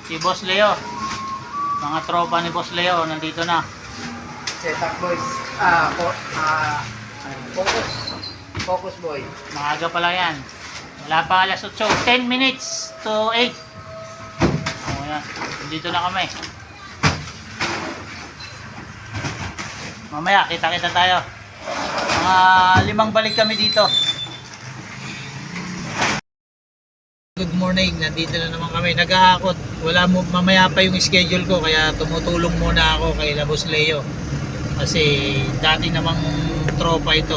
Si Boss Leo. Mga tropa ni Boss Leo nandito na. Setup boys. Focus. Focus boy. Maaga pala yan. Wala pa alas 8. 10 minutes to 8. O yan. Nandito na kami. Mamaya kita-kita tayo. Mga 5 balik kami dito. Good morning, nandito na naman kami. Naghahakot. Mamaya pa yung schedule ko kaya tumutulong muna ako kay Boss Leo. Kasi dati namang tropa ito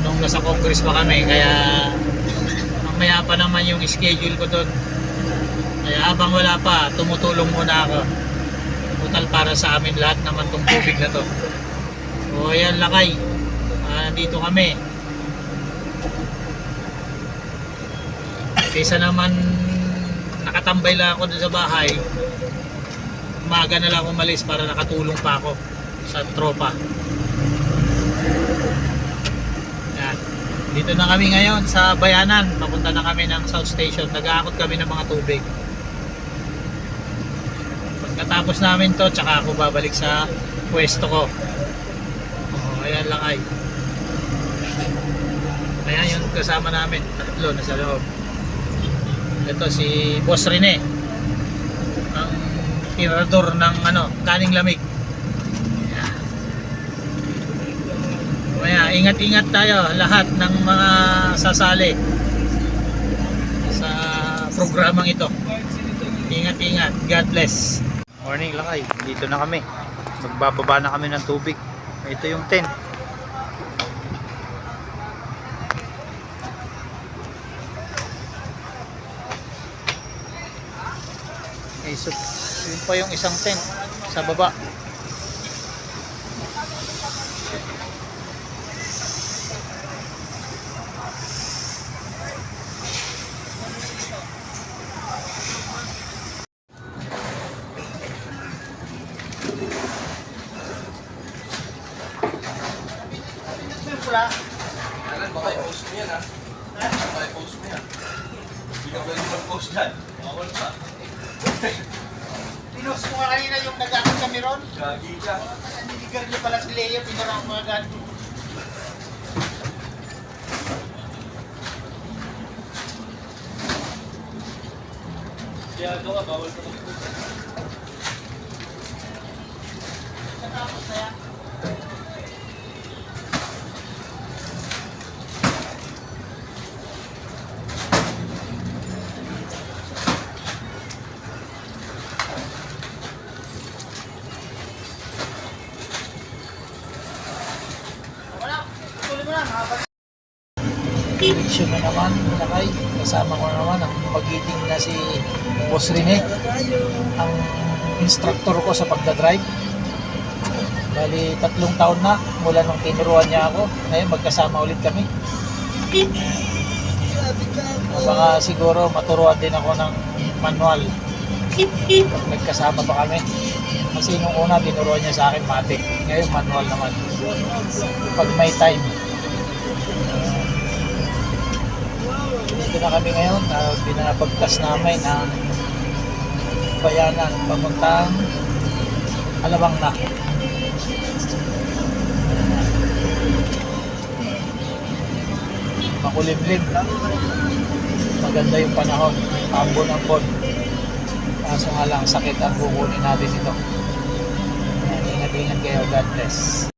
nung nasa Congress pa kami, kaya mamaya pa naman yung schedule ko doon. Kaya habang wala pa, tumutulong muna ako. Total para sa amin lahat naman tong tubig na to. O ayan lakay. Nandito kami. Kaysa naman nakatambay lang ako doon sa bahay, umaga na lang umalis para nakatulong pa ako sa tropa. Yan. Dito na kami ngayon sa Bayanan. Papunta na kami ng South Station. Nag-aakot kami ng mga tubig. Pagkatapos namin to, tsaka ako babalik sa pwesto ko. Ayan lang ay. Ayan yung kasama namin. Tatlo na sa loob. Ito si Boss Rene, ang tirador ng kaning lamig. Ayan. Kaya ingat-ingat tayo lahat ng mga sasali sa programang ito. Ingat-ingat. God bless. Morning lakay. Dito na kami. Magbababa na kami ng tubig. Ito yung tent. So, yun pa yung isang tent sa baba. Baka i-post mo yan ha. Baka i-post mo yan. Hindi ka pwede mag-post dyan. Bawal pa. Pinost mo kanina yung nag-aakot kami ron? Gagi ka. Naniligar niyo pala si Leo, pinarang mga agad. Kaya ka, bawal pa mag-post. Natapos na yan. Direksyon na naman, lakay. Kasama ko naman ang magiting na si Boss Rene, ang instructor ko sa pagdadrive. Bali 3 taon na mula nung tinuruan niya ako. Ngayon magkasama ulit kami. Baka siguro maturuan din ako ng manual pag nagkasama pa kami. Kasi nung una tinuruan niya sa akin matic, ngayon manual naman pag may time. Dito na kami ngayon, pinapagtas namin ang Bayanan papuntang Alabang na. Makulimlim, maganda yung panahon, ambon-ambon. Kaso nga lang sakit ang kukunin natin ito. Ingat-ingat kayo, God bless.